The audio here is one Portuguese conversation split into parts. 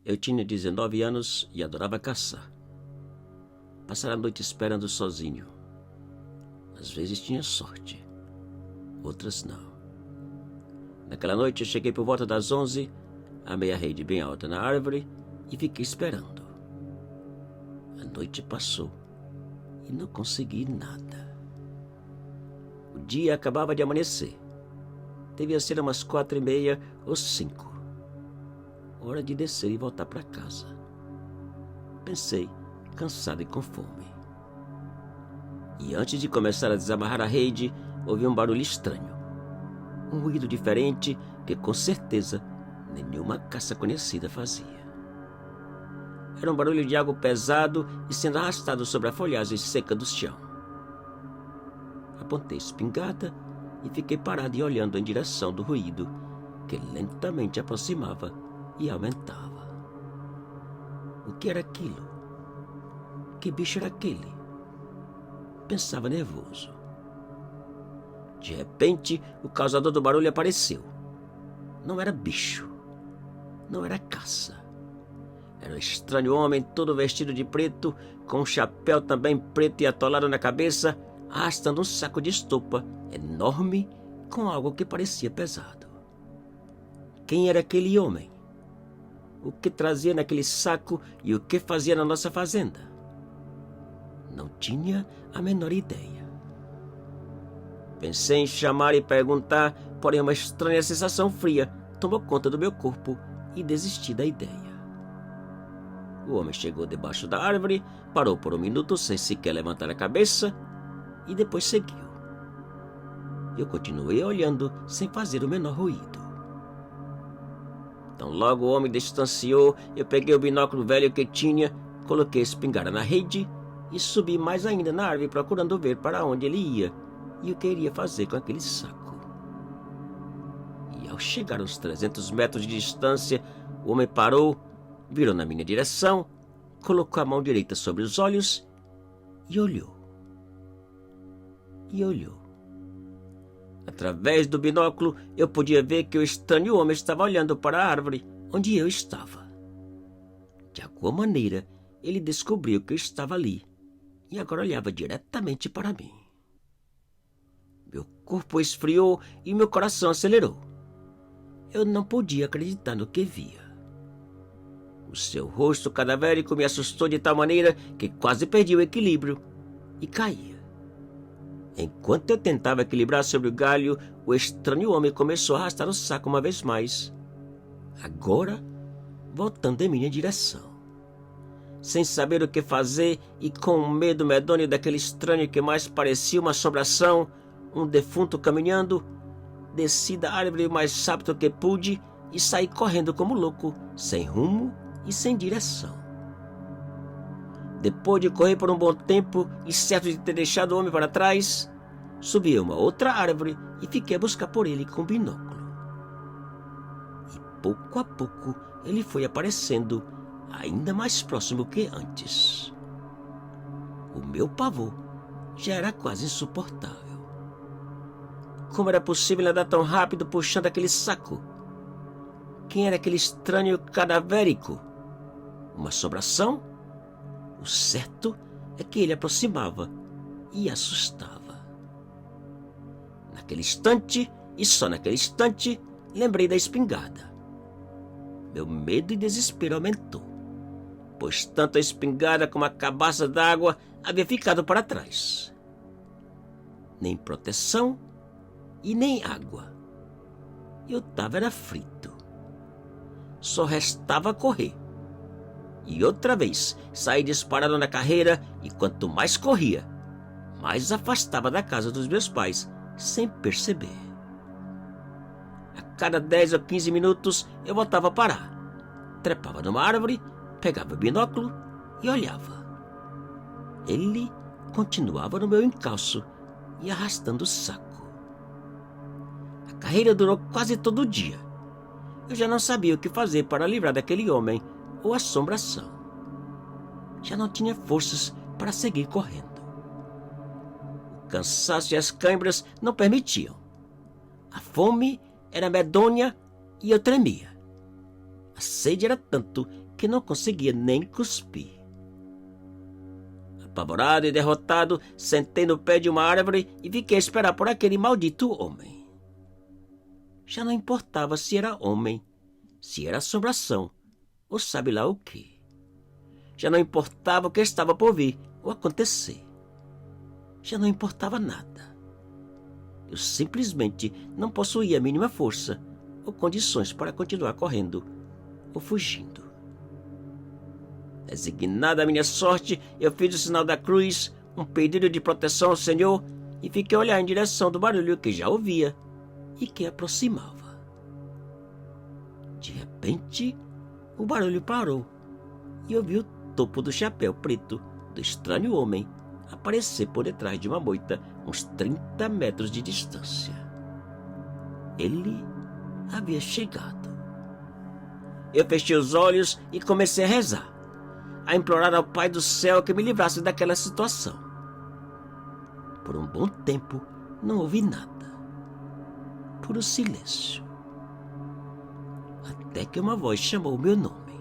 Eu tinha 19 anos e adorava caçar. Passar a noite esperando sozinho. Às vezes tinha sorte, outras não. Naquela noite eu cheguei por volta das 11, armei a rede bem alta na árvore e fiquei esperando. A noite passou e não consegui nada. O dia acabava de amanhecer. Devia ser umas 4:30 ou 5. Hora de descer e voltar para casa. Pensei, cansado e com fome. E antes de começar a desamarrar a rede, ouvi um barulho estranho. Um ruído diferente que com certeza nenhuma caça conhecida fazia. Era um barulho de algo pesado e sendo arrastado sobre a folhagem seca do chão. Apontei a espingarda e fiquei parado e olhando em direção do ruído, que lentamente aproximava e aumentava. O que era aquilo? Que bicho era aquele? Pensava nervoso. De repente, o causador do barulho apareceu. Não era bicho. Não era caça. Era um estranho homem todo vestido de preto, com um chapéu também preto e atolado na cabeça, arrastando um saco de estopa enorme com algo que parecia pesado. Quem era aquele homem? O que trazia naquele saco e o que fazia na nossa fazenda? Não tinha a menor ideia. Pensei em chamar e perguntar, porém uma estranha sensação fria tomou conta do meu corpo e desisti da ideia. O homem chegou debaixo da árvore, parou por um minuto sem sequer levantar a cabeça e depois seguiu. Eu continuei olhando sem fazer o menor ruído. Então logo o homem distanciou, eu peguei o binóculo velho que tinha, coloquei a espingarda na rede e subi mais ainda na árvore procurando ver para onde ele ia e o que iria fazer com aquele saco. E ao chegar a uns 300 metros de distância, o homem parou, virou na minha direção, colocou a mão direita sobre os olhos e olhou. Através do binóculo, eu podia ver que o estranho homem estava olhando para a árvore onde eu estava. De alguma maneira, ele descobriu que eu estava ali e agora olhava diretamente para mim. Meu corpo esfriou e meu coração acelerou. Eu não podia acreditar no que via. O seu rosto cadavérico me assustou de tal maneira que quase perdi o equilíbrio e caía. Enquanto eu tentava equilibrar sobre o galho, o estranho homem começou a arrastar o saco uma vez mais. Agora, voltando em minha direção. Sem saber o que fazer e com um medo medonho daquele estranho que mais parecia uma assombração, um defunto caminhando, desci da árvore o mais rápido que pude e saí correndo como louco, sem rumo e sem direção. Depois de correr por um bom tempo e certo de ter deixado o homem para trás, subi a uma outra árvore e fiquei a buscar por ele com o binóculo. E pouco a pouco ele foi aparecendo ainda mais próximo que antes. O meu pavor já era quase insuportável. Como era possível andar tão rápido puxando aquele saco? Quem era aquele estranho cadavérico? Uma assombração? O certo é que ele aproximava e assustava. Naquele instante, e só naquele instante, lembrei da espingarda. Meu medo e desespero aumentou, pois tanto a espingarda como a cabaça d'água havia ficado para trás. Nem proteção e nem água. Eu estava frito. Só restava correr. E outra vez saí disparado na carreira e quanto mais corria, mais afastava da casa dos meus pais, sem perceber. A cada 10 ou 15 minutos eu voltava a parar. Trepava numa árvore, pegava o binóculo e olhava. Ele continuava no meu encalço e arrastando o saco. A carreira durou quase todo o dia. Eu já não sabia o que fazer para livrar daquele homem ou assombração. Já não tinha forças para seguir correndo. O cansaço e as câimbras não permitiam. A fome era medonha e eu tremia. A sede era tanto que não conseguia nem cuspir. Apavorado e derrotado, sentei no pé de uma árvore e fiquei a esperar por aquele maldito homem. Já não importava se era homem, se era assombração, ou sabe lá o quê. Já não importava o que estava por vir ou acontecer. Já não importava nada. Eu simplesmente não possuía a mínima força ou condições para continuar correndo ou fugindo. Resignada à minha sorte, eu fiz o sinal da cruz, um pedido de proteção ao Senhor, e fiquei a olhar em direção do barulho que já ouvia e que aproximava. De repente, o barulho parou e eu vi o topo do chapéu preto do estranho homem aparecer por detrás de uma moita, uns 30 metros de distância. Ele havia chegado. Eu fechei os olhos e comecei a rezar, a implorar ao Pai do céu que me livrasse daquela situação. Por um bom tempo não ouvi nada. Puro silêncio. Até que uma voz chamou o meu nome.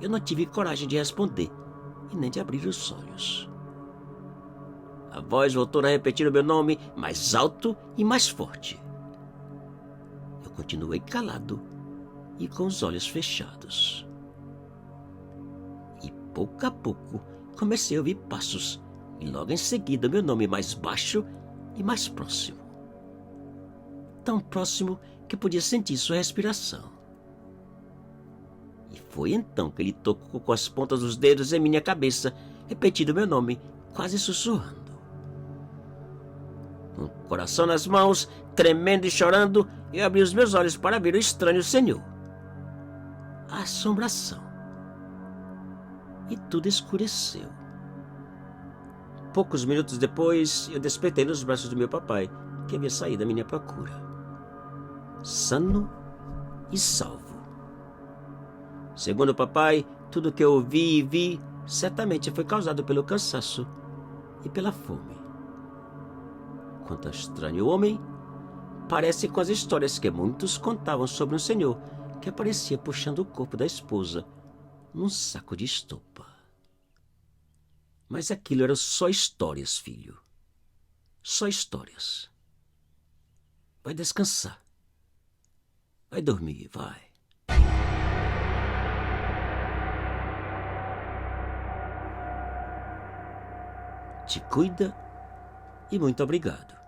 Eu não tive coragem de responder e nem de abrir os olhos. A voz voltou a repetir o meu nome mais alto e mais forte. Eu continuei calado e com os olhos fechados. E pouco a pouco comecei a ouvir passos e logo em seguida meu nome mais baixo e mais próximo. Tão próximo que podia sentir sua respiração. E foi então que ele tocou com as pontas dos dedos em minha cabeça, repetindo meu nome, quase sussurrando. Com o coração nas mãos, tremendo e chorando, eu abri os meus olhos para ver o estranho senhor. A assombração. E tudo escureceu. Poucos minutos depois, eu despertei nos braços do meu papai, que havia saído à minha procura. Sano e salvo. Segundo o papai, tudo que eu ouvi e vi certamente foi causado pelo cansaço e pela fome. Quanto ao estranho homem, parece com as histórias que muitos contavam sobre um senhor que aparecia puxando o corpo da esposa num saco de estopa. Mas aquilo eram só histórias, filho. Só histórias. Vai descansar. Vai dormir, vai. Te cuida e muito obrigado.